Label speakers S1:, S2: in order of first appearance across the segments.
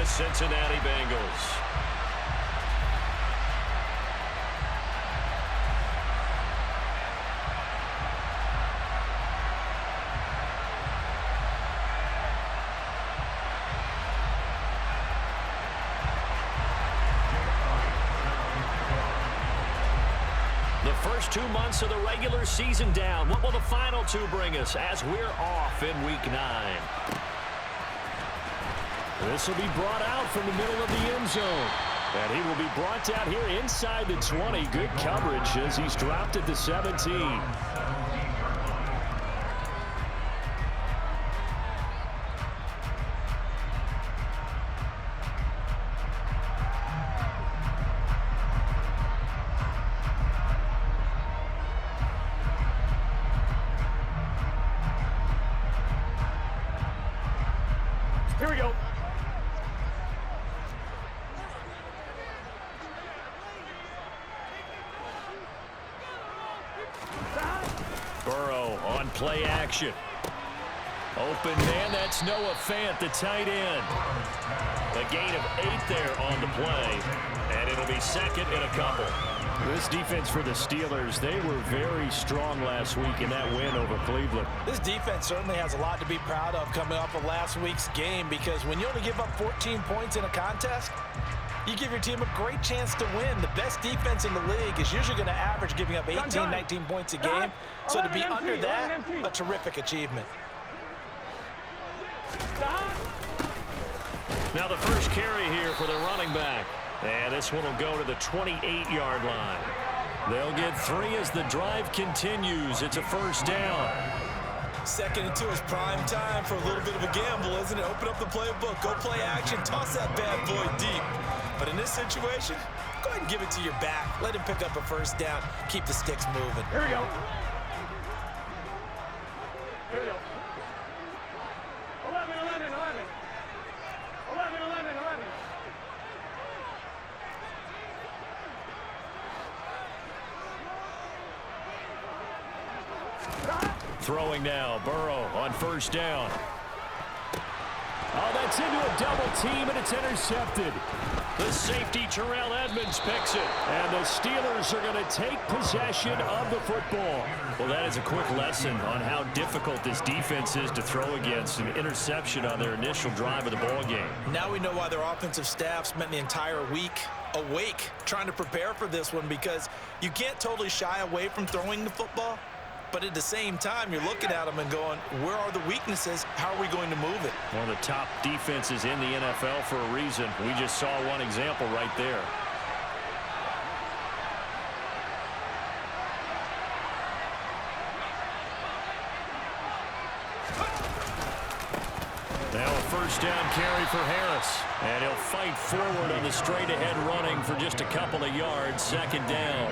S1: Cincinnati Bengals. The first 2 months of the regular season down. What will the final 2 bring us as we're off in Week 9? This will be brought out from the middle of the end zone. And he will be brought down here inside the 20. Good coverage as he's dropped at the 17.
S2: Here we go.
S1: Burrow on play action. Open man, that's Noah Fant, the tight end. A gain of 8 there on the play, and it'll be second and a couple. This defense for the Steelers, they were very strong last week in that win over Cleveland.
S3: This defense certainly has a lot to be proud of coming off of last week's game, because when you only give up 14 points in a contest, you give your team a great chance to win. The best defense in the league is usually going to average giving up 18, 19 points a game. So to be under that, a terrific achievement.
S1: Now the first carry here for the running back. And this one will go to the 28-yard line. They'll get 3 as the drive continues. It's a first down.
S3: 2nd and 2 is prime time for a little bit of a gamble, isn't it? Open up the playbook, go play action, toss that bad boy deep. But in this situation, go ahead and give it to your back. Let him pick up a first down. Keep the sticks moving.
S2: Here we go. Here we go. 11, 11, 11. 11, 11, 11.
S1: Throwing now, Burrow on first down. Oh, that's into a double team, and it's intercepted. The safety, Terrell Edmonds, picks it. And the Steelers are going to take possession of the football. Well, that is a quick lesson on how difficult this defense is to throw against. An interception on their initial drive of the ball game.
S3: Now we know why their offensive staff spent the entire week awake trying to prepare for this one, because you can't totally shy away from throwing the football. But at the same time, you're looking at them and going, where are the weaknesses? How are we going to move it?
S1: One of the top defenses in the NFL for a reason. We just saw one example right there. Now a first down carry for Harris. And he'll fight forward on the straight-ahead running for just a couple of yards. 2nd down.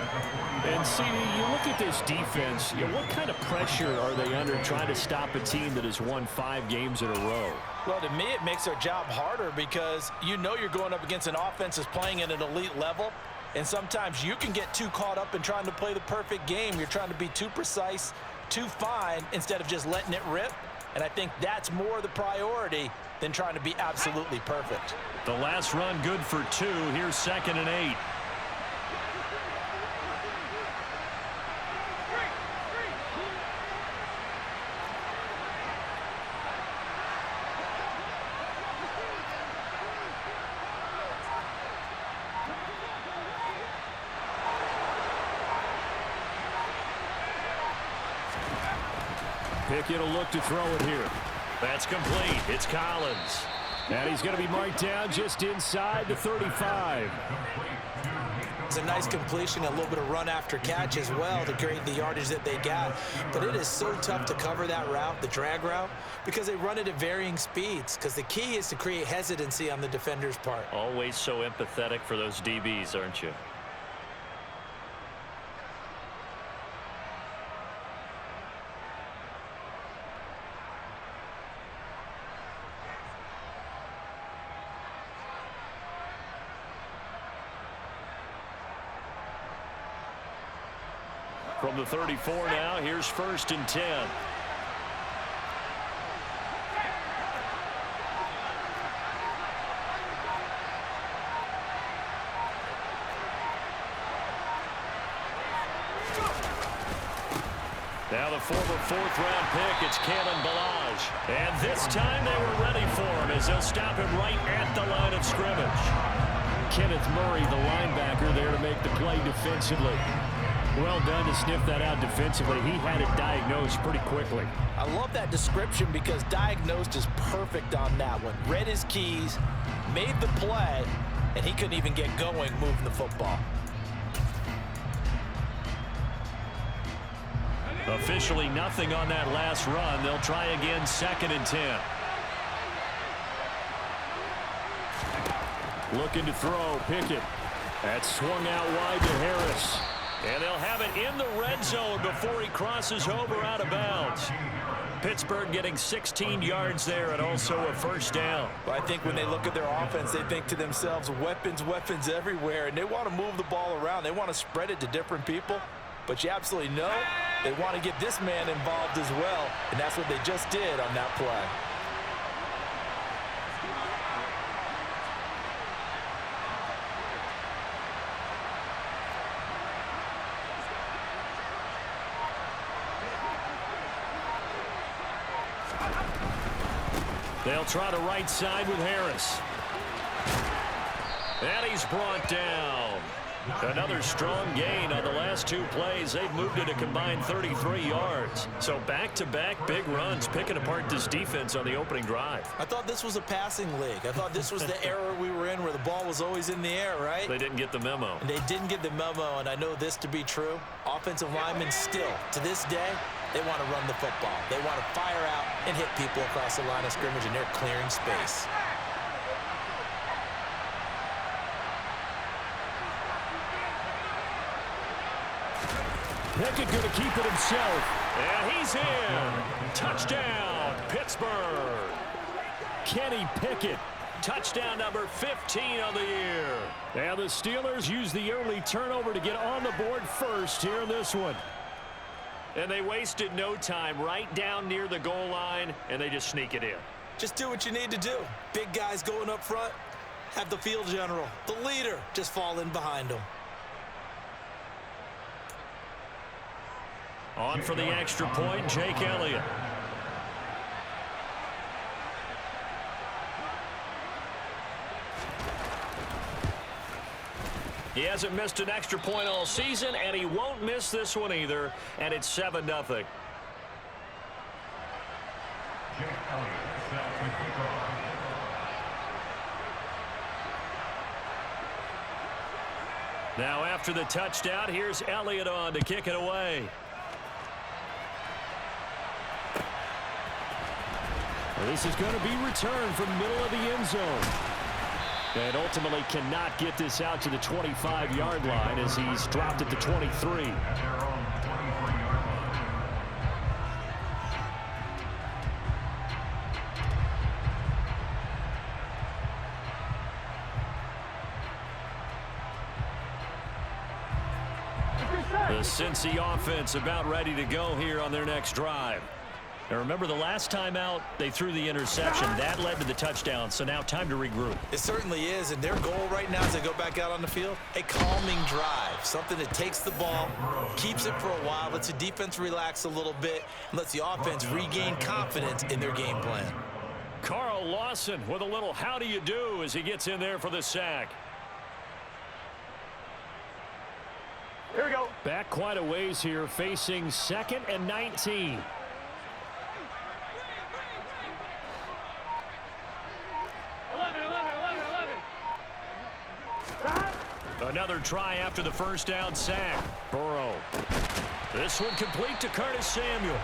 S1: And, CD, you look at this defense, what kind of pressure are they under trying to stop a team that has won 5 games in a row?
S3: Well, to me, it makes their job harder, because you know you're going up against an offense that's playing at an elite level. And sometimes you can get too caught up in trying to play the perfect game. You're trying to be too precise, too fine, instead of just letting it rip. And I think that's more the priority than trying to be absolutely perfect.
S1: The last run good for 2. Here's 2nd and 8. Pickett will look to throw it here. That's complete. It's Collins. And he's going to be marked down just inside the 35.
S3: It's a nice completion, a little bit of run after catch as well to create the yardage that they got. But it is so tough to cover that route, the drag route, because they run it at varying speeds. Because the key is to create hesitancy on the defender's part.
S1: Always so empathetic for those DBs, aren't you? From the 34 now, here's 1st and 10. Now the former fourth-round pick, it's Kalen Ballage. And this time they were ready for him as they'll stop him right at the line of scrimmage. Kenneth Murray, the linebacker, there to make the play defensively. Well done to sniff that out defensively. He had it diagnosed pretty quickly.
S3: I love that description because diagnosed is perfect on that one. Read his keys, made the play, and he couldn't even get going moving the football.
S1: Officially nothing on that last run. They'll try again, 2nd and 10. Looking to throw, Pickett. That's swung out wide to Harris. And they'll have it in the red zone before he crosses over out of bounds. Pittsburgh getting 16 yards there and also a first down.
S3: Well, I think when they look at their offense, they think to themselves, weapons, weapons everywhere, and they want to move the ball around. They want to spread it to different people. But you absolutely know they want to get this man involved as well, and that's what they just did on that play.
S1: They'll try the right side with Harris. And he's brought down. Another strong gain on the last 2 plays. They've moved it a combined 33 yards. So back-to-back big runs, picking apart this defense on the opening drive.
S3: I thought this was a passing league. I thought this was the era we were in where the ball was always in the air, right?
S1: They didn't get the memo.
S3: And they didn't get the memo, and I know this to be true. Offensive linemen still, to this day, they want to run the football. They want to fire out and hit people across the line of scrimmage, and they're clearing space.
S1: Pickett going to keep it himself. And he's in. Touchdown, Pittsburgh. Kenny Pickett. Touchdown number 15 on the year. And the Steelers use the early turnover to get on the board first here in this one. And they wasted no time, right down near the goal line, and they just sneak it in.
S3: Just do what you need to do. Big guys going up front, have the field general, the leader, just fall in behind them.
S1: On for the extra point, Jake Elliott. He hasn't missed an extra point all season, and he won't miss this one either, and it's 7-0. Now after the touchdown, here's Elliott on to kick it away. This is going to be returned from middle of the end zone. And ultimately cannot get this out to the 25-yard line as he's dropped at the 23. The Cincy offense about ready to go here on their next drive. Now remember, the last time out, they threw the interception. That led to the touchdown, so now time to regroup.
S3: It certainly is, and their goal right now as they go back out on the field, a calming drive, something that takes the ball, keeps it for a while, lets the defense relax a little bit, and lets the offense regain confidence in their game plan.
S1: Carl Lawson with a little how do you do as he gets in there for the sack.
S2: Here we go.
S1: Back quite a ways here, facing 2nd and 19. Another try after the first down sack. Burrow. This one complete to Curtis Samuel.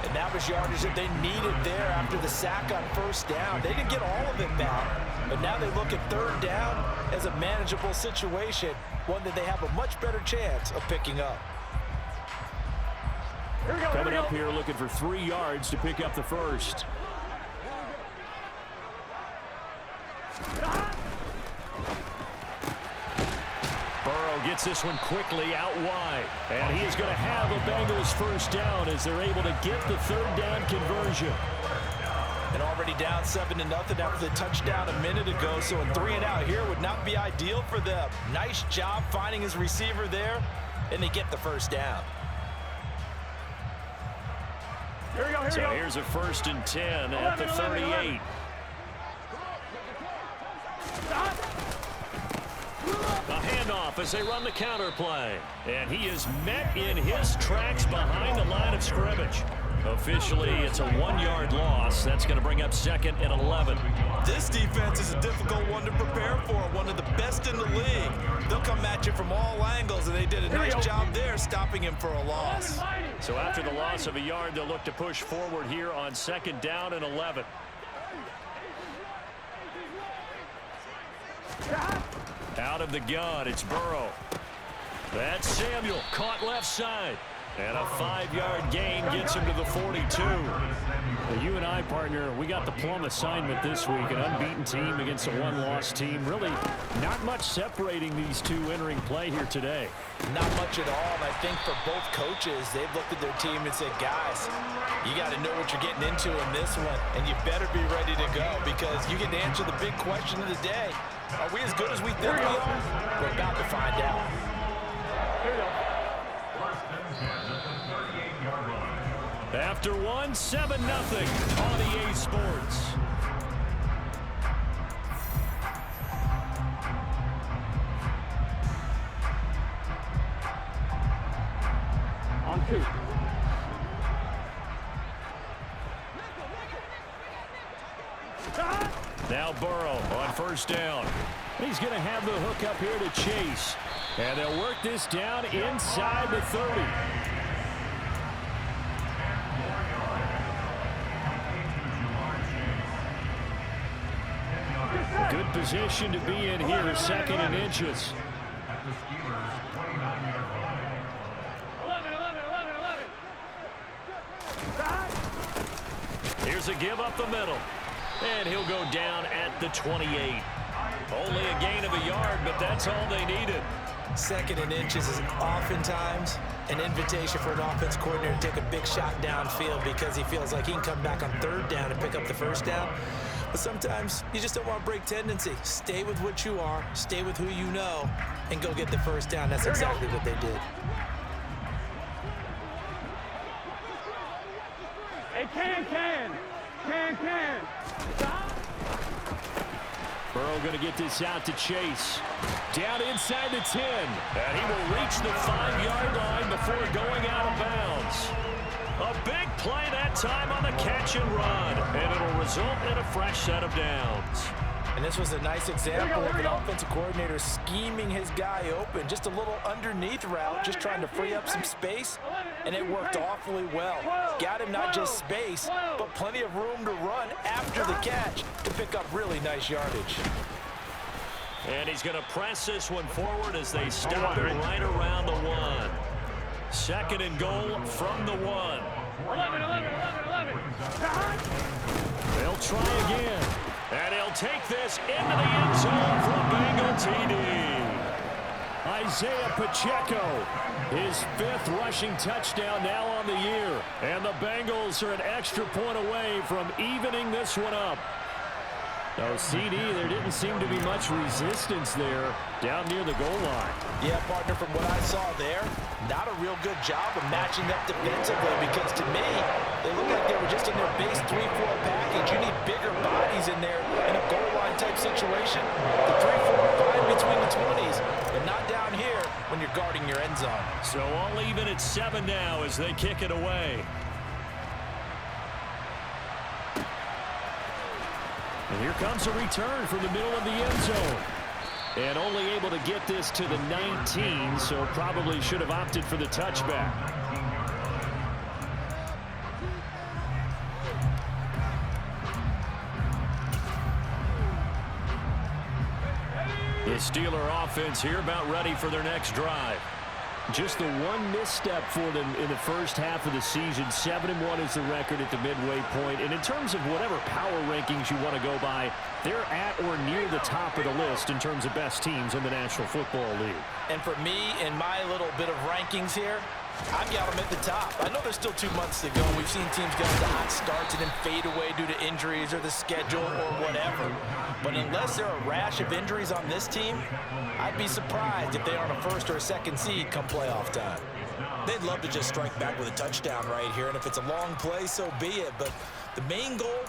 S3: And that was yardage that they needed there after the sack on first down. They didn't get all of it back, but now they look at 3rd down as a manageable situation, one that they have a much better chance of picking up.
S2: Here we go.
S1: Coming up here looking for 3 yards to pick up the first. Burrow gets this one quickly out wide. And he is going to have a Bengals first down as they're able to get the 3rd down conversion.
S3: And already down 7-0 after the touchdown a minute ago. So a 3 and out here would not be ideal for them. Nice job finding his receiver there, and they get the first down.
S2: Here we go, here
S1: So
S2: we go.
S1: here's a 1st and 10 at the 38. A handoff as they run the counter play. And he is met in his tracks behind the line of scrimmage. Officially, it's a 1-yard loss. That's going to bring up 2nd and 11.
S3: This defense is a difficult one to prepare for, one of the best in the league. They'll come at you from all angles, and they did a nice job there stopping him for a loss.
S1: So after the loss of a yard, they'll look to push forward here on 2nd down and 11. Out of the gun, it's Burrow. That's Samuel, caught left side. And a 5-yard gain gets him to the 42.
S2: Well, you and I, partner, we got the plum assignment this week. An unbeaten team against a 1-loss team. Really not much separating these two entering play here today.
S3: Not much at all, and I think for both coaches, they've looked at their team and said, guys, you got to know what you're getting into in this one, and you better be ready to go because you get to answer the big question of the day. Are we as good as we think we are? We're about to find out.
S2: Here we go.
S1: After 1, 7-0 on EA Sports.
S2: On 2.
S1: Now Burrow on 1st down.
S2: He's going to have the hook up here to Chase. And they'll work this down inside the 30. Good position to be in here, 2nd and inches.
S1: 11. Here's a give up the middle. And he'll go down at the 28. Only a gain of a yard, but that's all they needed.
S3: 2nd and inches is oftentimes an invitation for an offense coordinator to take a big shot downfield because he feels like he can come back on 3rd down and pick up the 1st down. But sometimes you just don't want to break tendency. Stay with what you are, stay with who you know, and go get the 1st down. That's exactly what they did.
S2: Hey, can.
S1: Burrow going to get this out to Chase. Down inside the 10. And he will reach the 5-yard line before going out of bounds. A big play that time on the catch and run. And it'll result in a fresh set of downs.
S3: And this was a nice example of an offensive coordinator scheming his guy open. Just a little underneath route, just trying to free up some space. And it worked awfully well. Got him not just space, but plenty of room to run after the catch to pick up really nice yardage.
S1: And he's going to press this one forward as they stop it right around the 1. 2nd and goal from the 1.
S2: 11.
S1: They'll try again. And he'll take this into the end zone for a Bengal TD.
S2: Isaiah Pacheco, his 5th rushing touchdown now on the year. And the Bengals are an extra point away from evening this one up. No, CD, there didn't seem to be much resistance there down near the goal line.
S3: Yeah, partner, from what I saw there, not a real good job of matching up defensively because to me, they looked like they were just in their base 3-4 package. You need bigger bodies in there in a goal line type situation. The 3-4 fine between the 20s, but not down here when you're guarding your end zone.
S1: So all even at 7 now as they kick it away.
S2: And here comes a return from the middle of the end zone. And only able to get this to the 19, so probably should have opted for the touchback.
S1: The Steeler offense here about ready for their next drive.
S2: Just the one misstep for them in the first half of the season. 7-1 is the record at the midway point. And in terms of whatever power rankings you want to go by, they're at or near the top of the list in terms of best teams in the National Football League.
S3: And for me, in my little bit of rankings here, I've got them at the top. I know there's still 2 months to go. We've seen teams get into hot starts and then fade away due to injuries or the schedule or whatever. But unless there are a rash of injuries on this team, I'd be surprised if they aren't a 1st or a 2nd seed come playoff time. They'd love to just strike back with a touchdown right here, and if it's a long play, so be it. But the main goal,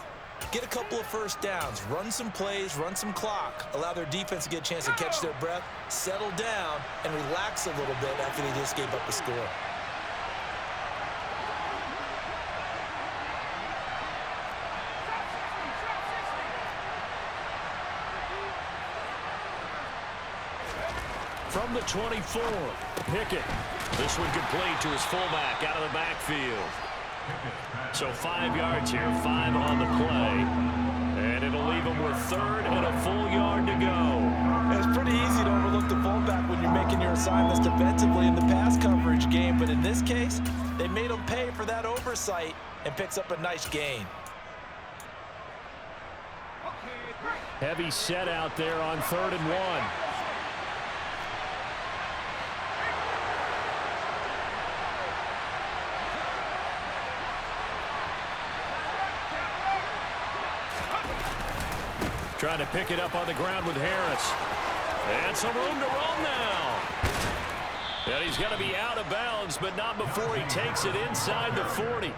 S3: get a couple of first downs, run some plays, run some clock, allow their defense to get a chance to catch their breath, settle down, and relax a little bit after they just gave up a score.
S1: From the 24, Pickett. This one complete to his fullback out of the backfield. So 5 yards here, 5 on the play. And it'll leave him with 3rd and a full yard to go.
S3: It's pretty easy to overlook the fullback when you're making your assignments defensively in the pass coverage game. But in this case, they made him pay for that oversight and picks up a nice gain.
S1: Heavy set out there on 3rd and 1. Trying to pick it up on the ground with Harris. And some room to run now. And he's going to be out of bounds, but not before he takes it inside the 40.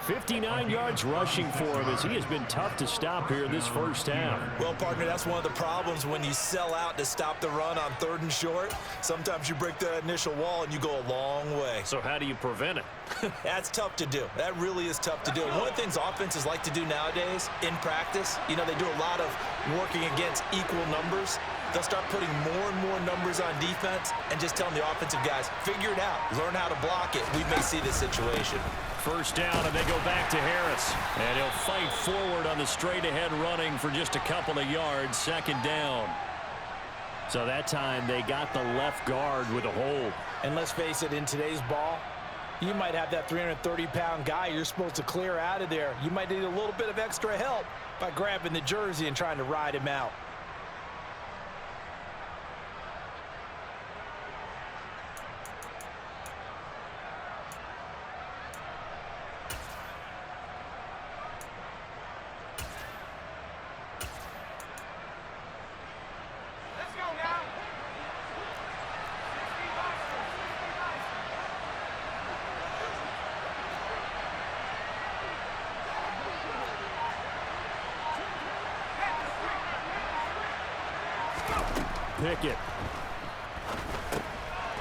S1: 59 yards rushing for him as he has been tough to stop here this first half.
S3: Well, partner, that's one of the problems when you sell out to stop the run on 3rd and short. Sometimes you break that initial wall and you go a long way.
S1: So how do you prevent it?
S3: That's tough to do. That really is tough to do. One of the things offenses like to do nowadays in practice, you know, they do a lot of working against equal numbers. They'll start putting more and more numbers on defense and just telling the offensive guys, figure it out, learn how to block it. We may see this situation.
S1: First down, and they go back to Harris. And he'll fight forward on the straight-ahead running for just a couple of yards. 2nd down. So that time they got the left guard with a hold.
S3: And let's face it, in today's ball, you might have that 330-pound guy you're supposed to clear out of there. You might need a little bit of extra help by grabbing the jersey and trying to ride him out.
S1: Pickett.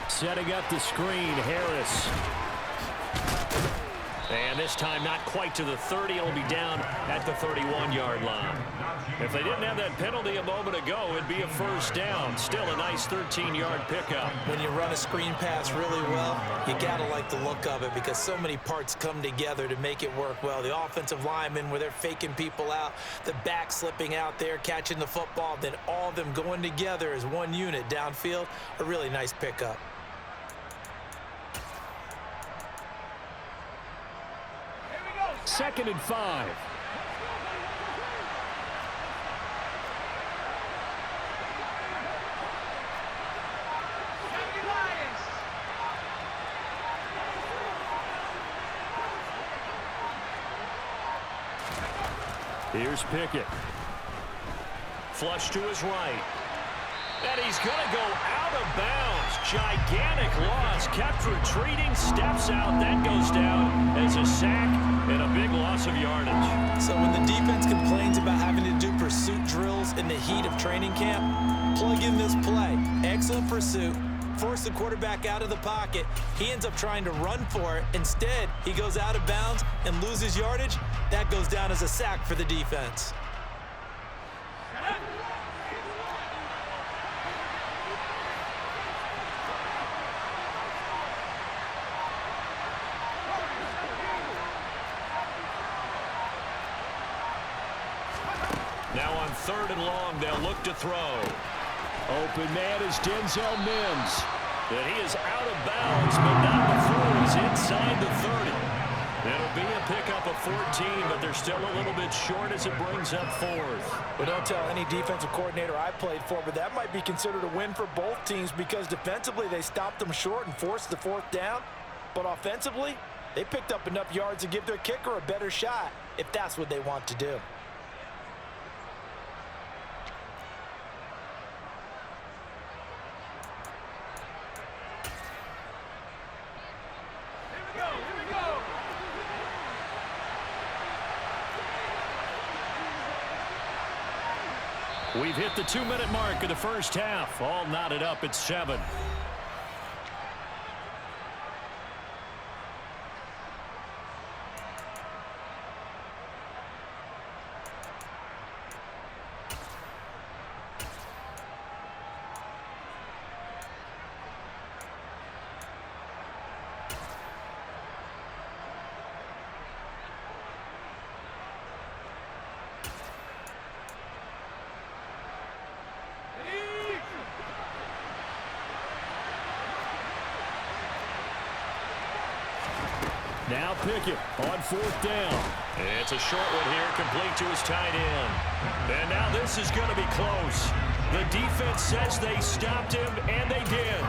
S1: Setting up the screen, Harris. And this time not quite to the 30. It'll be down at the 31-yard line. If they didn't have that penalty a moment ago, it'd be a first down. Still a nice 13-yard pickup.
S3: When you run a screen pass really well, you got to like the look of it because so many parts come together to make it work well. The offensive linemen where they're faking people out, the back slipping out there, catching the football, then all of them going together as one unit downfield, a really nice pickup.
S1: Second and 5. Here's Pickett. Flush to his right. And he's going to go out of bounds. Gigantic loss. Kept retreating. Steps out. That goes down as a sack and a big loss of yardage.
S3: So when the defense complains about having to do pursuit drills in the heat of training camp, plug in this play. Excellent pursuit. Force the quarterback out of the pocket. He ends up trying to run for it. Instead, he goes out of bounds and loses yardage. That goes down as a sack for the defense.
S1: Now on 3rd and long, they'll look to throw. Open man is Denzel Mims. And he is out of bounds, but not before he's inside the 30. It'll be a pickup of 14, but they're still a little bit short as it brings up 4th.
S3: Well, don't tell any defensive coordinator I played for, but that might be considered a win for both teams because defensively they stopped them short and forced the 4th down. But offensively, they picked up enough yards to give their kicker a better shot if that's what they want to do.
S1: We've hit the 2-minute mark of the first half. All knotted up at 7. Now Pickett on 4th down. It's a short one here, complete to his tight end. And now this is going to be close. The defense says they stopped him, and they did.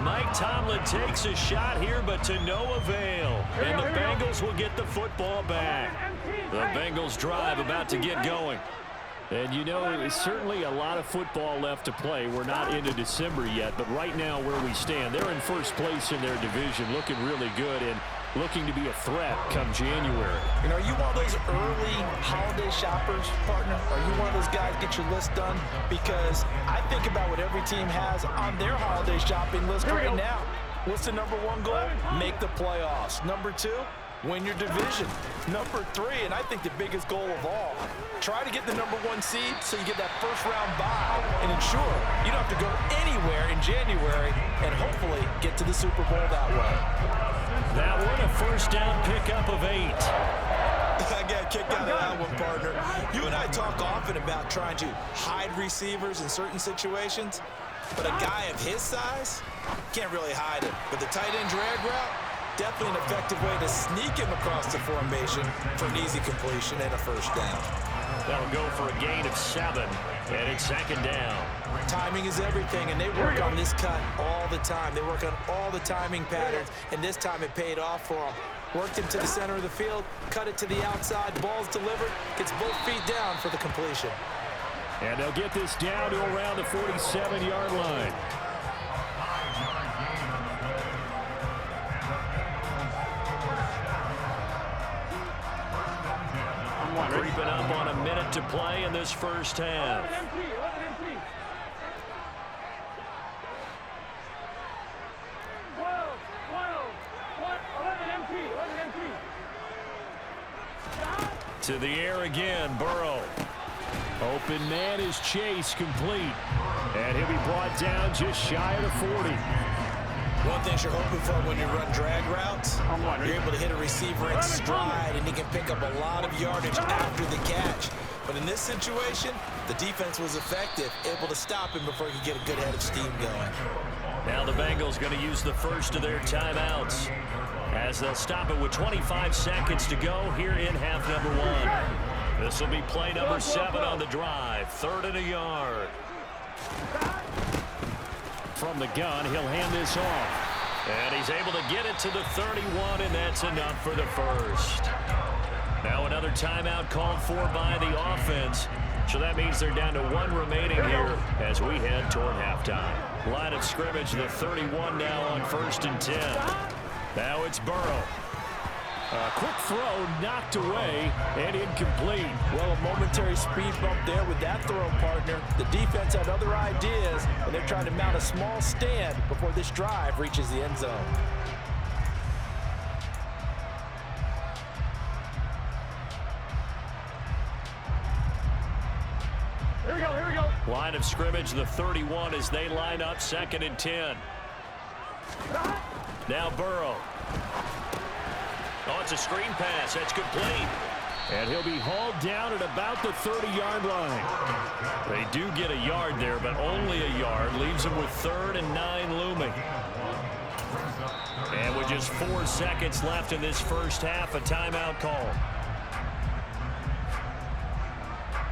S1: Mike Tomlin takes a shot here, but to no avail. And the Bengals will get the football back. The Bengals drive about to get going. And, you know, there's certainly a lot of football left to play. We're not into December yet, but right now where we stand, they're in first place in their division, looking really good and looking to be a threat come January.
S3: You know, are you one of those early holiday shoppers, partner? Are you one of those guys get your list done? Because I think about what every team has on their holiday shopping list right now. What's the number 1 goal? Make the playoffs. Number 2, win your division. Number 3, and I think the biggest goal of all, try to get the number 1 seed so you get that first-round bye and ensure you don't have to go anywhere in January and hopefully get to the Super Bowl that way.
S1: That one a first down pickup of 8.
S3: I got kicked out of that one, partner. You and I talk often about trying to hide receivers in certain situations, but a guy of his size can't really hide it. But the tight end drag route, definitely an effective way to sneak him across the formation for an easy completion and a first down.
S1: That'll go for a gain of 7, and it's 2nd down.
S3: Timing is everything, and they work on this cut all the time. They work on all the timing patterns, and this time it paid off for them. Worked him to the center of the field, cut it to the outside, ball's delivered, gets both feet down for the completion.
S1: And they'll get this down to around the 47-yard line. Creeping up on a minute to play in this first half. To the air again, Burrow. Open man is Chase, complete. And he'll be brought down just shy of the 40.
S3: One thing you're hoping for when you run drag routes, you're able to hit a receiver in stride, and he can pick up a lot of yardage after the catch. But in this situation, the defense was effective, able to stop him before he could get a good head of steam going.
S1: Now the Bengals going to use the first of their timeouts as they'll stop it with 25 seconds to go here in half number 1. This will be play number 7 on the drive. 3rd and a yard. From the gun, he'll hand this off. And he's able to get it to the 31, and that's enough for the first. Now another timeout called for by the offense. So that means they're down to 1 remaining here as we head toward halftime. Line of scrimmage, the 31 now on 1st and 10. Now it's Burrow. A quick throw knocked away and incomplete.
S3: Well, a momentary speed bump there with that throw, partner. The defense had other ideas, and they're trying to mount a small stand before this drive reaches the end zone.
S2: Here we go.
S1: Line of scrimmage, the 31 as they line up 2nd and 10. Now Burrow. Oh, it's a screen pass. That's complete. And he'll be hauled down at about the 30-yard line. They do get a yard there, but only a yard. Leaves them with 3rd and 9 looming. And with just 4 seconds left in this first half, a timeout call.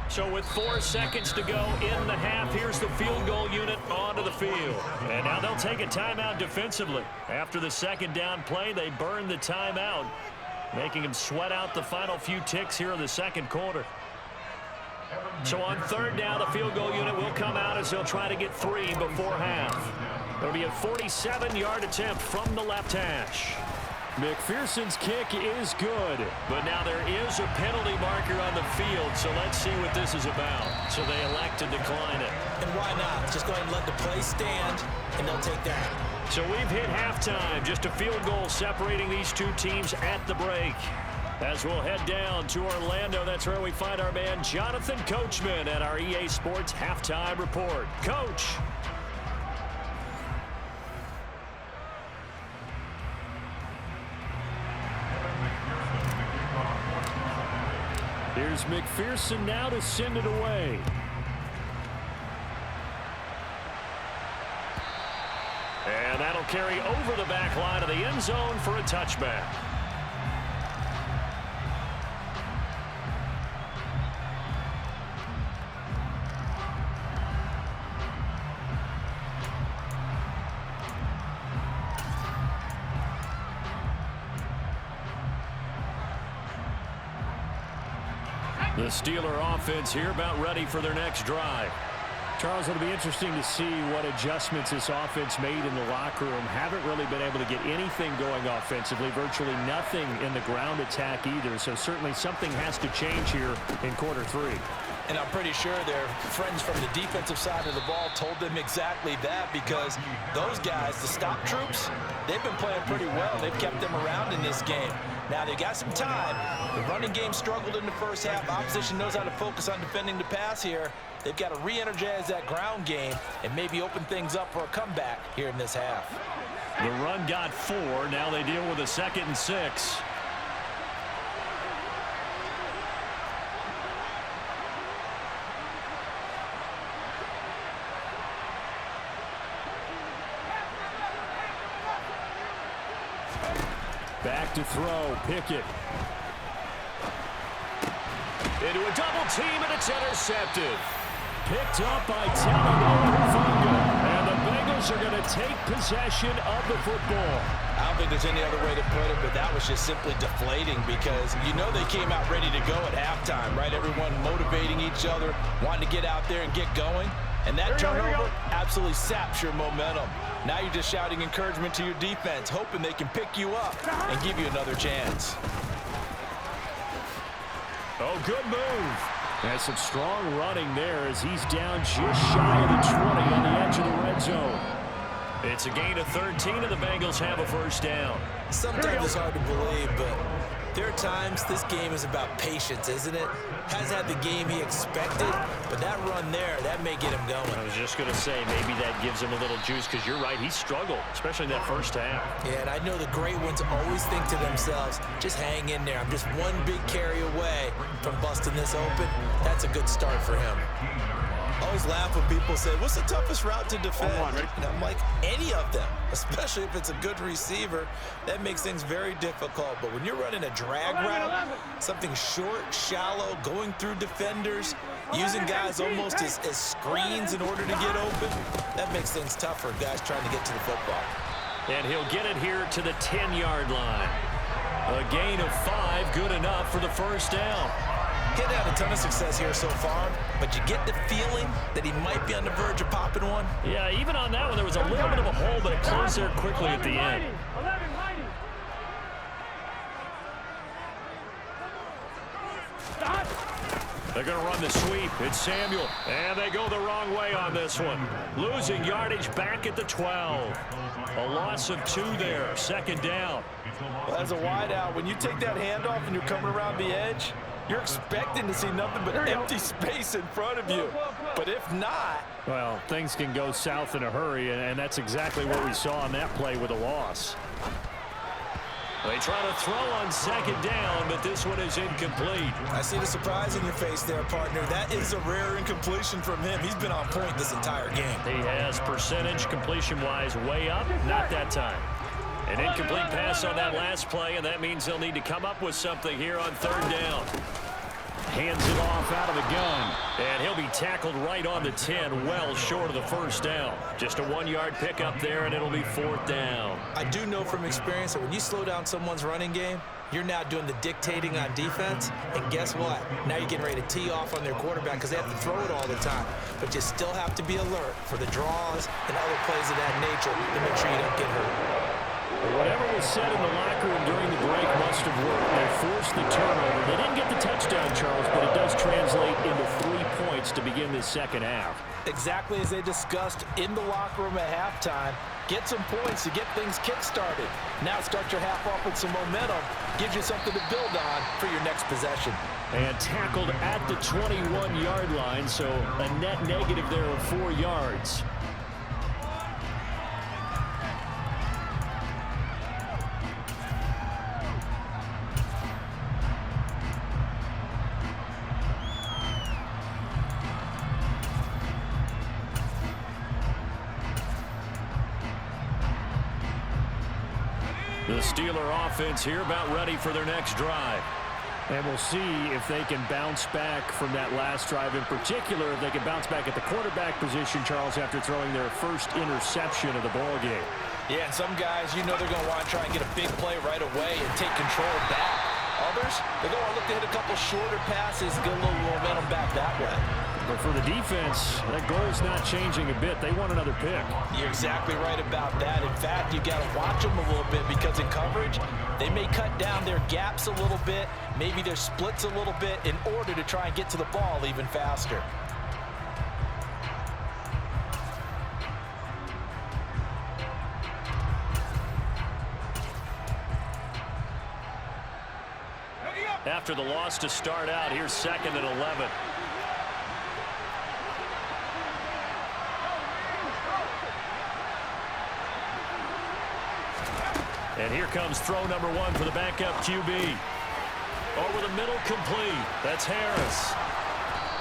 S1: So with 4 seconds to go in the half, here's the field goal unit onto the field. And now they'll take a timeout defensively. After the 2nd down play, they burn the timeout, making them sweat out the final few ticks here in the 2nd quarter. So on 3rd down, the field goal unit will come out as they'll try to get 3 before half. There'll be a 47-yard attempt from the left hash.
S2: McPherson's kick is good.
S1: But now there is a penalty marker on the field, so let's see what this is about. So they elect to decline it.
S3: And why not? Just go ahead and let the play stand, and they'll take that.
S1: So we've hit halftime. Just a field goal separating these two teams at the break. As we'll head down to Orlando, that's where we find our man Jonathan Coachman at our EA Sports Halftime Report. Coach.
S2: Here's McPherson now to send it away.
S1: And that'll carry over the back line of the end zone for a touchback. The Steeler offense here about ready for their next drive.
S2: Charles, it'll be interesting to see what adjustments this offense made in the locker room. Haven't really been able to get anything going offensively, virtually nothing in the ground attack either. So certainly something has to change here in quarter three.
S3: And I'm pretty sure their friends from the defensive side of the ball told them exactly that, because those guys, the stop troops, they've been playing pretty well. They've kept them around in this game. Now they got some time. The running game struggled in the first half. Opposition knows how to focus on defending the pass here. They've got to re-energize that ground game and maybe open things up for a comeback here in this half.
S1: The run got 4. Now they deal with a 2nd and 6.
S2: Back to throw, Pickett.
S1: Into a double team, and it's intercepted.
S2: Picked up by Tagovailoa. And the Bengals are going to take possession of the football.
S3: I don't think there's any other way to put it, but that was just simply deflating, because you know they came out ready to go at halftime, right? Everyone motivating each other, wanting to get out there and get going. And that turnover absolutely saps your momentum. Now you're just shouting encouragement to your defense, hoping they can pick you up and give you another chance.
S1: Oh, good move.
S2: Has some strong running there as he's down just shy of the 20 on the edge of the red zone.
S1: It's a gain of 13, and the Bengals have a first down.
S3: Sometimes it's hard to believe, but there are times this game is about patience, isn't it? Hasn't had the game he expected, but that run there, that may get him going.
S1: I was just going to say, maybe that gives him a little juice, because you're right, he struggled, especially in that first half.
S3: Yeah, and I know the great ones always think to themselves, just hang in there. I'm just one big carry away from busting this open. That's a good start for him. I always laugh when people say, what's the toughest route to defend? And I'm like, any of them, especially if it's a good receiver. That makes things very difficult. But when you're running a drag route, something short, shallow, going through defenders, using guys almost as screens in order to get open, that makes things tougher, guys trying to get to the football.
S1: And he'll get it here to the 10-yard line. A gain of 5, good enough for the first down.
S3: He's had a ton of success here so far, but you get the feeling that he might be on the verge of popping one.
S1: Yeah, even on that one, there was a little bit of a hole, but it closed there quickly at the end. They're going to run the sweep. It's Samuel, and they go the wrong way on this one. Losing yardage back at the 12. A loss of 2 there, 2nd down.
S3: Well, as a wideout, when you take that handoff and you're coming around the edge, you're expecting to see nothing but empty space in front of you. But if not...
S2: Well, things can go south in a hurry, and that's exactly what we saw on that play with a loss.
S1: They try to throw on 2nd down, but this one is incomplete.
S3: I see the surprise in your face there, partner. That is a rare incompletion from him. He's been on point this entire game.
S1: He has percentage completion-wise way up, not that time. An incomplete pass on that last play, and that means they'll need to come up with something here on 3rd down.
S2: Hands it off out of the gun.
S1: And he'll be tackled right on the 10, well short of the first down. Just a 1-yard pickup there, and it'll be 4th down.
S3: I do know from experience that when you slow down someone's running game, you're now doing the dictating on defense, and guess what? Now you're getting ready to tee off on their quarterback because they have to throw it all the time. But you still have to be alert for the draws and other plays of that nature to make sure you don't get hurt.
S2: Whatever was said in the locker room during the break must have worked. They forced the turnover. They didn't get the touchdown, Charles, but it does translate into 3 points to begin this second half.
S3: Exactly as they discussed in the locker room at halftime. Get some points to get things kick-started. Now start your half off with some momentum. Gives you something to build on for your next possession.
S2: And tackled at the 21-yard line, so a net negative there of 4 yards.
S1: The Steeler offense here about ready for their next drive.
S2: And we'll see if they can bounce back from that last drive. In particular, if they can bounce back at the quarterback position, Charles, after throwing their first interception of the ball game.
S3: Yeah, and some guys, you know they're going to want to try and get a big play right away and take control back. Others, they're going to look to hit a couple shorter passes, get a little momentum back that way.
S2: But for the defense, that goal's not changing a bit. They want another pick.
S3: You're exactly right about that. In fact, you got to watch them a little bit because in coverage, they may cut down their gaps a little bit, maybe their splits a little bit in order to try and get to the ball even faster.
S1: After the loss to start out, here's 2nd and 11. And here comes throw number 1 for the backup QB. Over the middle, complete. That's Harris.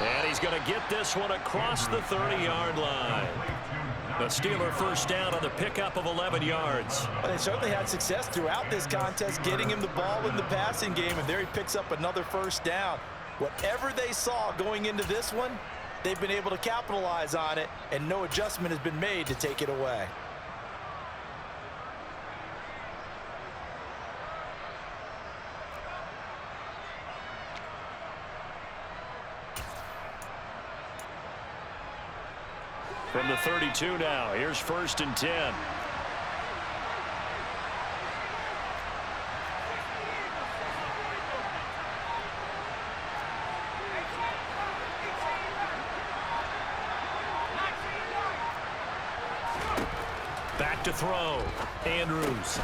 S1: And he's going to get this one across the 30-yard line. The Steeler first down on the pickup of 11 yards.
S3: Well, they certainly had success throughout this contest, getting him the ball in the passing game, and there he picks up another first down. Whatever they saw going into this one, they've been able to capitalize on it, and no adjustment has been made to take it away.
S1: From the 32 now, here's 1st and 10. Back to throw. Andrews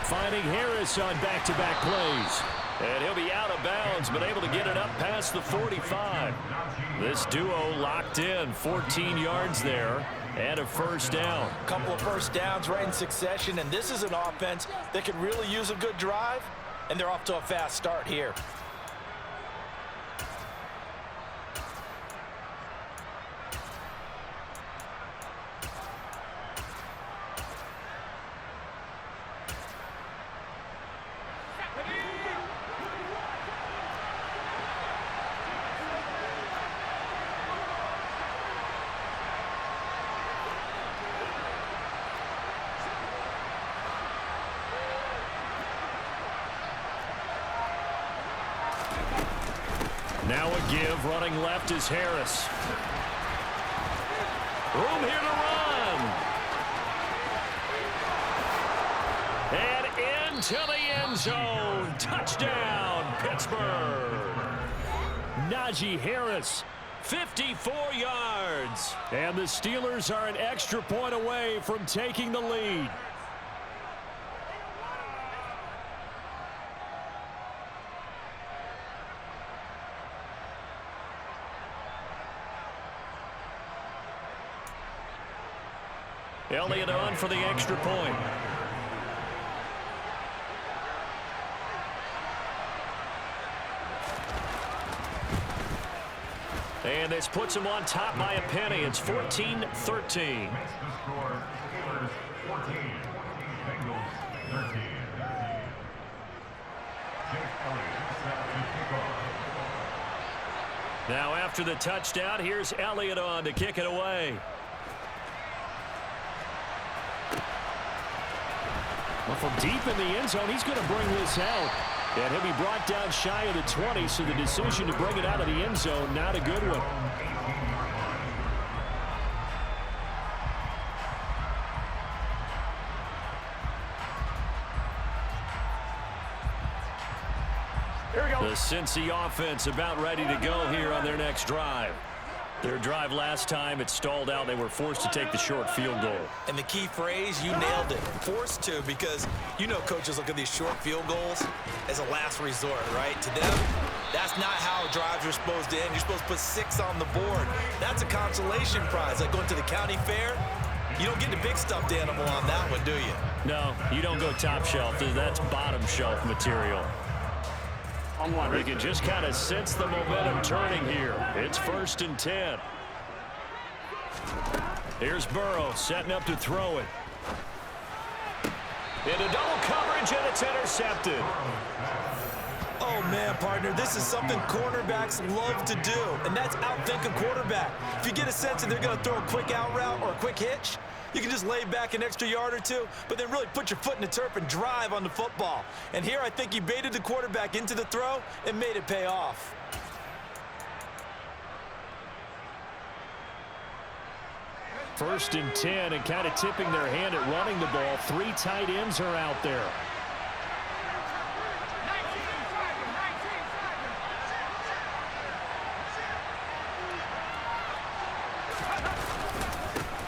S1: finding Harris on back-to-back plays. And he'll be out of bounds, but able to get it up past the 45. This duo locked in, 14 yards there, and a first down.
S3: A couple of first downs right in succession, and this is an offense that could really use a good drive, and they're off to a fast start here.
S1: Now a give, running left is Harris. Room here to run. And into the end zone. Touchdown, Pittsburgh.
S2: Najee Harris, 54 yards. And the Steelers are an extra point away from taking the lead.
S1: Elliott on for the extra point. And this puts him on top by a penny. It's 14-13. Now after the touchdown, here's Elliott on to kick it away.
S2: Well, from deep in the end zone, he's going to bring this out. And he'll be brought down shy of the 20, so the decision to bring it out of the end zone, not a good one.
S1: The Cincy offense about ready to go here on their next drive. Their drive last time, it stalled out. They were forced to take the short field goal.
S3: And the key phrase, you nailed it, forced to, because you know coaches look at these short field goals as a last resort, right? To them, that's not how drives are supposed to end. You're supposed to put 6 on the board. That's a consolation prize. Like going to the county fair, you don't get the big stuffed animal on that one, do you?
S1: No, you don't go top shelf. That's bottom shelf material. They can just kind of sense the momentum turning here. It's 1st and 10. Here's Burrow setting up to throw it. Into double coverage, and it's intercepted.
S3: Oh, man, partner, this is something cornerbacks love to do, and that's outthink a quarterback. If you get a sense that they're going to throw a quick out route or a quick hitch, you can just lay back an extra yard or two, but then really put your foot in the turf and drive on the football. And here I think he baited the quarterback into the throw and made it pay off.
S1: First and 10, and kind of tipping their hand at running the ball. 3 tight ends are out there.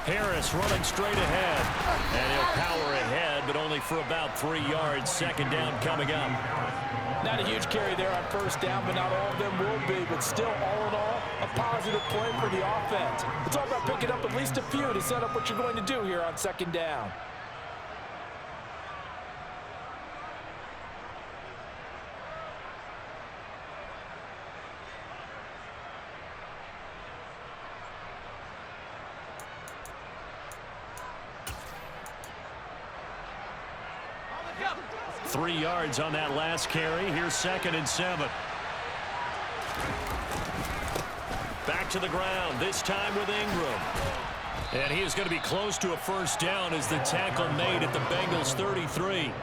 S1: Harris running straight ahead, and he'll power ahead, but only for about 3 yards. 2nd down coming up.
S3: Not a huge carry there on 1st down, but not all of them will be. But still, all in all, a positive play for the offense. It's all about picking up at least a few to set up what you're going to do here on 2nd down.
S2: Go.
S1: 3 yards on that last carry. Here's 2nd and 7. Back to the ground, this time with Ingram. And he is going to be close to a 1st down as the tackle made at the Bengals 33.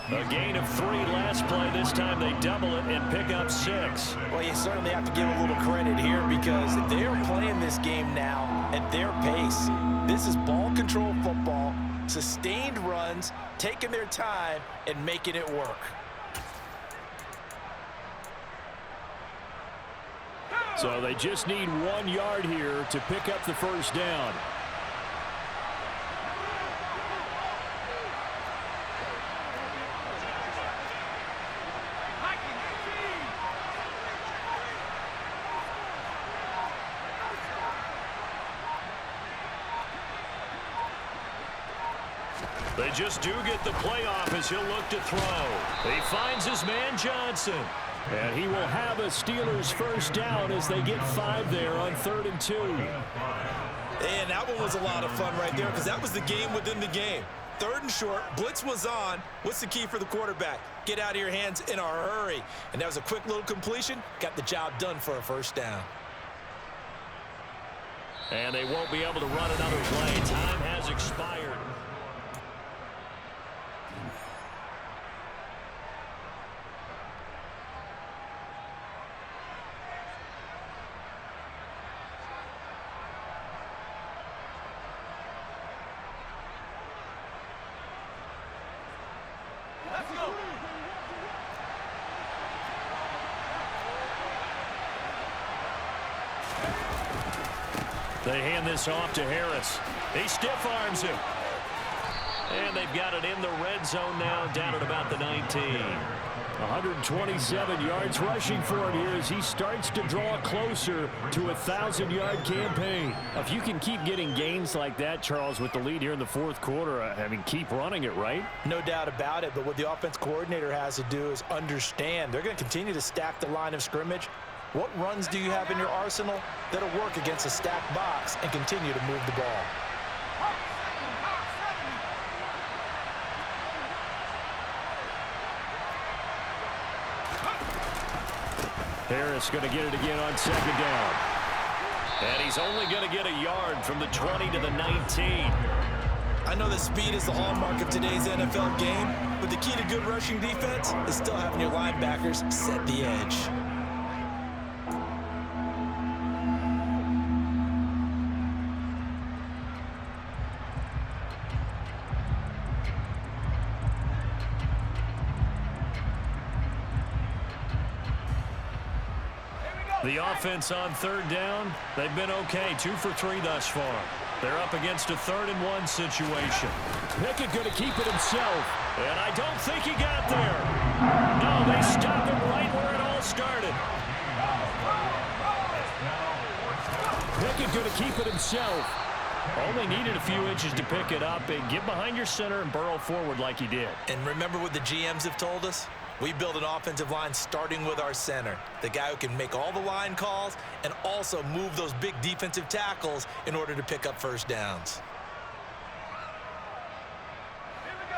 S1: A gain of 3 last play. This time they double it and pick up 6.
S3: Well, you certainly have to give a little credit here because they are playing this game now at their pace. This is ball control football, sustained runs, taking their time and making it work.
S1: So they just need 1 yard here to pick up the 1st down. They just do get the playoff as he'll look to throw. He finds his man Johnson. And he will have a Steelers 1st down as they get 5 there on 3rd and 2.
S3: And that one was a lot of fun right there because that was the game within the game. 3rd and short, blitz was on. What's the key for the quarterback? Get out of your hands in a hurry. And that was a quick little completion. Got the job done for a 1st down.
S1: And they won't be able to run another play. Time has expired. They hand this off to Harris. He stiff arms him. And they've got it in the red zone now, down at about the 19. 127 yards rushing for him here as he starts to draw closer to a 1,000-yard campaign. If you can keep getting gains like that, Charles, with the lead here in the 4th quarter, I mean, keep running it, right?
S3: No doubt about it, but what the offense coordinator has to do is understand they're going to continue to stack the line of scrimmage. What runs do you have in your arsenal that'll work against a stacked box and continue to move the ball?
S1: Harris going to get it again on 2nd down. And he's only going to get a yard from the 20 to the 19.
S3: I know that speed is the hallmark of today's NFL game, but the key to good rushing defense is still having your linebackers set the edge.
S2: The offense on third down, they've been okay. 2 for 3 thus far. They're up against a 3rd-and-1 situation.
S1: Pickett going to keep it himself.
S2: And I don't think he got there. No, they stopped him right where it all started.
S1: Pickett going to keep it himself.
S2: Only needed a few inches to pick it up and get behind your center and burrow forward like he did.
S3: And remember what the GMs have told us? We build an offensive line starting with our center, the guy who can make all the line calls and also move those big defensive tackles in order to pick up first downs.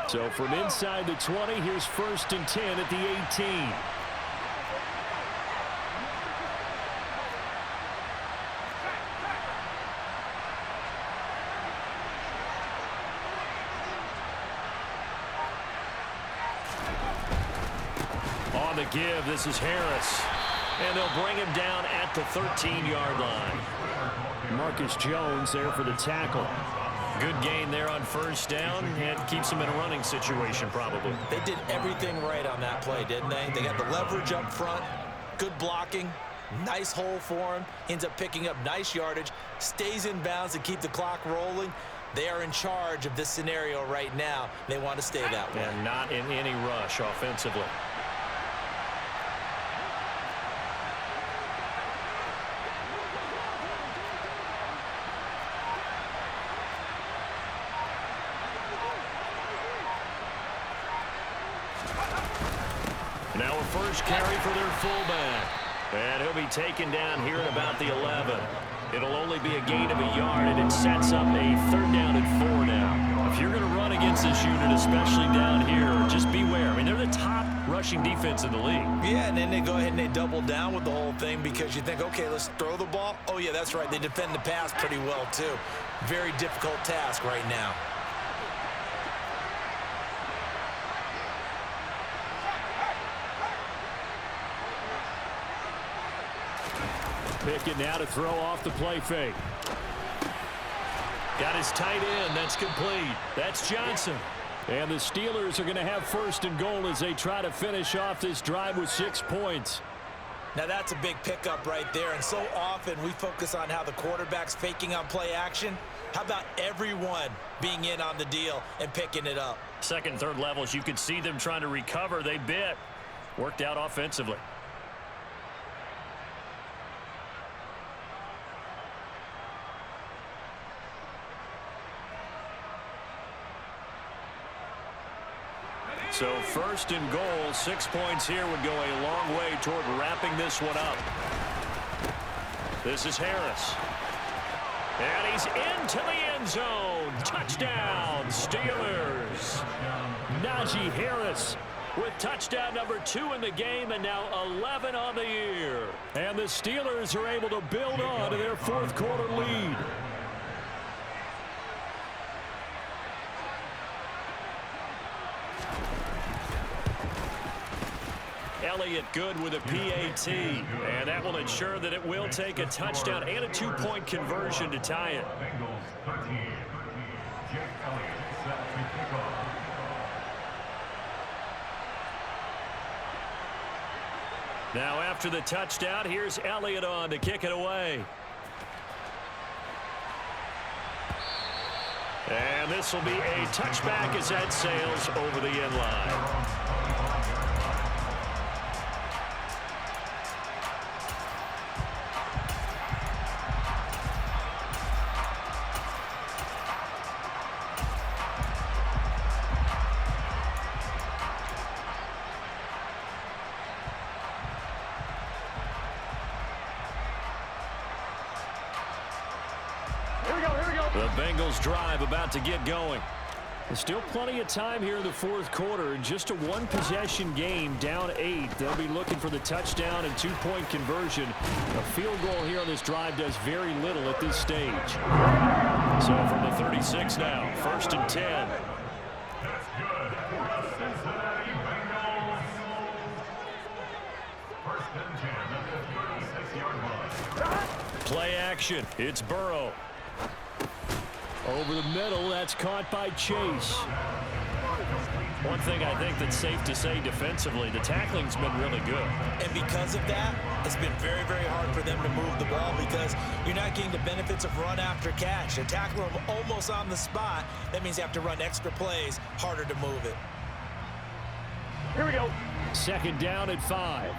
S1: So from inside the 20, here's 1st and 10 at the 18.
S2: On the give, this is Harris. And they'll bring him down at the 13-yard line.
S1: Marcus Jones there for the tackle.
S2: Good gain there on 1st down and keeps him in a running situation probably.
S3: They did everything right on that play, didn't they? They got the leverage up front, good blocking, nice hole for him. Ends up picking up nice yardage, stays in bounds to keep the clock rolling. They are in charge of this scenario right now. They want to stay that way.
S2: And not in any rush offensively. Now a first carry for their fullback. And he'll be taken down here at about the 11. It'll only be a gain of a yard, and it sets up a 3rd down and 4 now. If you're going to run against this unit, especially down here, just beware. I mean, they're the top rushing defense in the league.
S3: Yeah, and then they go ahead and they double down with the whole thing because you think, okay, let's throw the ball. Oh, yeah, that's right. They defend the pass pretty well, too. Very difficult task right now.
S1: Pickett now to throw off the play fake.
S2: Got his tight end. That's complete. That's Johnson.
S1: And the Steelers are going to have 1st and goal as they try to finish off this drive with 6 points.
S3: Now that's a big pickup right there, and so often we focus on how the quarterback's faking on play action. How about everyone being in on the deal and picking it up?
S2: 2nd and 3rd levels, you could see them trying to recover. They bit. Worked out offensively. So 1st and goal, 6 points here would go a long way toward wrapping this one up. This is Harris. And he's into the end zone. Touchdown, Steelers.
S1: Najee Harris
S2: with touchdown number 2 in the game and now 11 on the year.
S1: And the Steelers are able to build on to their 4th quarter lead.
S2: Elliott good with a PAT, and that will ensure that it will take a touchdown and a 2-point conversion to tie it. Now after the touchdown, here's Elliott on to kick it away. And this will be a touchback as that sails over the end line. The Bengals drive about to get going.
S1: There's still plenty of time here in the 4th quarter. In just a 1-possession game, down 8. They'll be looking for the touchdown and 2-point conversion. A field goal here on this drive does very little at this stage.
S2: So from the 36 now, 1st and 10. Play action. It's Burrow.
S1: Over the middle, that's caught by Chase. One thing I think that's safe to say defensively, the tackling's been really good.
S3: And because of that, it's been very, very hard for them to move the ball because you're not getting the benefits of run after catch. They're tackling them almost on the spot. That means you have to run extra plays, harder to move it.
S2: Here we go. Second down at 5.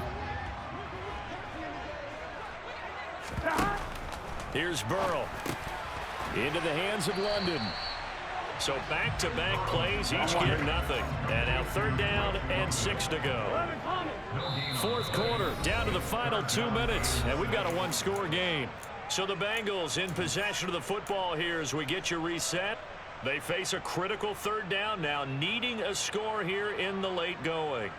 S1: Here's Burrow.
S2: Into the hands of London.
S1: So back-to-back plays, each get nothing. And now third down and 6 to go. Fourth quarter, down to the final 2 minutes, and we've got a one-score game. So the Bengals in possession of the football here as we get you reset. They face a critical third down now, needing a score here in the late going.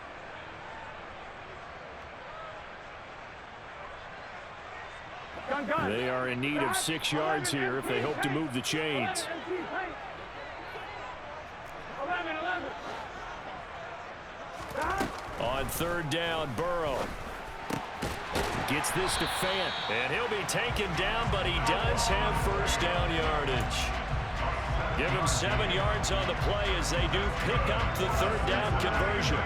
S2: They are in need of 6 yards here if they hope to move the chains. On third down, Burrow gets this to Fant.
S1: And he'll be taken down, but he does have first down yardage. Give him 7 yards on the play as they do pick up the third down conversion.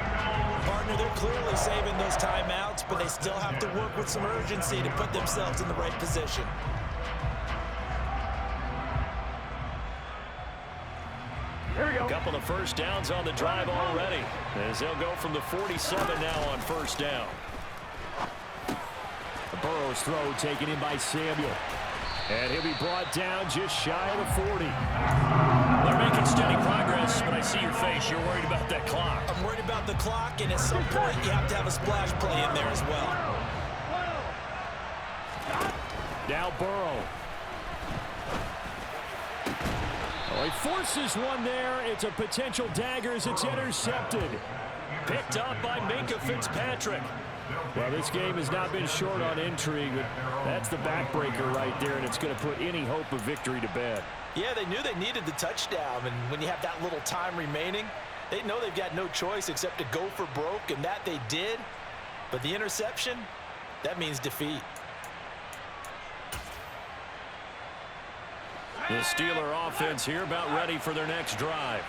S3: Partner, they're clearly saving those timeouts, but they still have to work with some urgency to put themselves in the right position.
S2: Here we go.
S1: A couple of first downs on the drive already as they'll go from the 47 now on first down.
S2: Burrow's throw taken in by Samuel. And he'll be brought down just shy of the 40.
S1: They're making steady progress, but I see your face. You're worried about that clock.
S3: I'm worried about the clock, and at some point you have to have a splash play in there as well.
S2: Now Burrow. Oh, he forces one there. It's a potential dagger as it's intercepted.
S1: Picked up by Minkah Fitzpatrick.
S2: Well, this game has not been short on intrigue, but that's the backbreaker right there, and it's going to put any hope of victory to bed.
S3: Yeah, they knew they needed the touchdown, and when you have that little time remaining, they know they've got no choice except to go for broke, and that they did. But the interception, that means defeat.
S1: The Steeler offense here about ready for their next drive.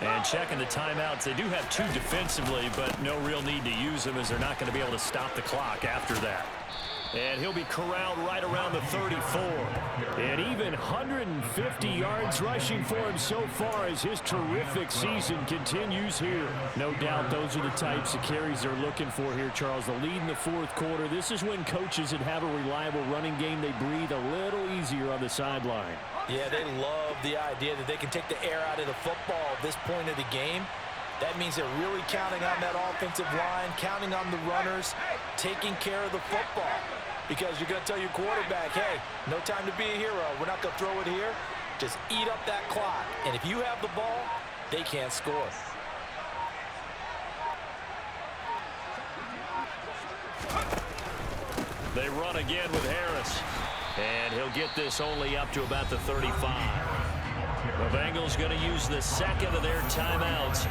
S1: And checking the timeouts, they do have 2 defensively, but no real need to use them as they're not going to be able to stop the clock after that. And he'll be corralled right around the 34.
S2: And even 150 yards rushing for him so far as his terrific season continues here. No doubt those are the types of carries they're looking for here, Charles. The lead in the fourth quarter. This is when coaches that have a reliable running game, they breathe a little easier on the sideline.
S3: Yeah, they love the idea that they can take the air out of the football at this point of the game. That means they're really counting on that offensive line, counting on the runners, taking care of the football. Because you're going to tell your quarterback, hey, no time to be a hero. We're not going to throw it here. Just eat up that clock. And if you have the ball, they can't score.
S1: They run again with Harris. And he'll get this only up to about the 35. The Bengals going to use the second of their timeouts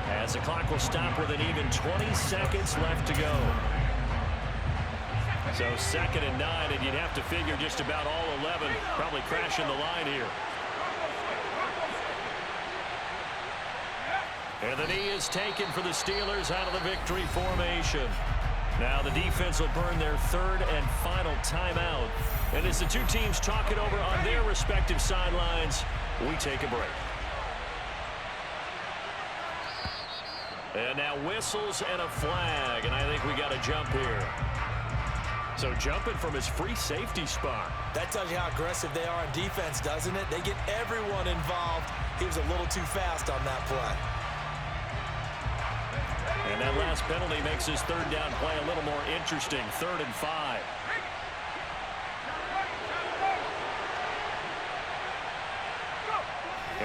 S1: as the clock will stop with an even 20 seconds left to go. So 2nd and 9, and you'd have to figure just about all 11 probably crashing the line here. And the knee is taken for the Steelers out of the victory formation. Now the defense will burn their 3rd and final timeout. And as the 2 teams talk it over on their respective sidelines, we take a break. And now whistles and a flag, and I think we got a jump here. So jumping from his free safety spot.
S3: That tells you how aggressive they are on defense, doesn't it? They get everyone involved. He was a little too fast on that play.
S1: And that last penalty makes his 3rd down play a little more interesting. 3rd and 5.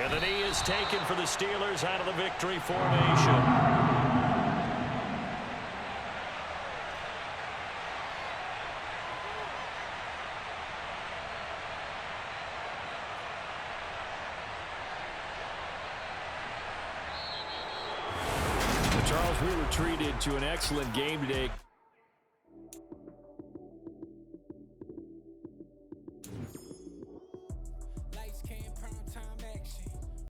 S1: And the knee is taken for the Steelers out of the victory formation.
S2: Charles, we were treated to an excellent game today.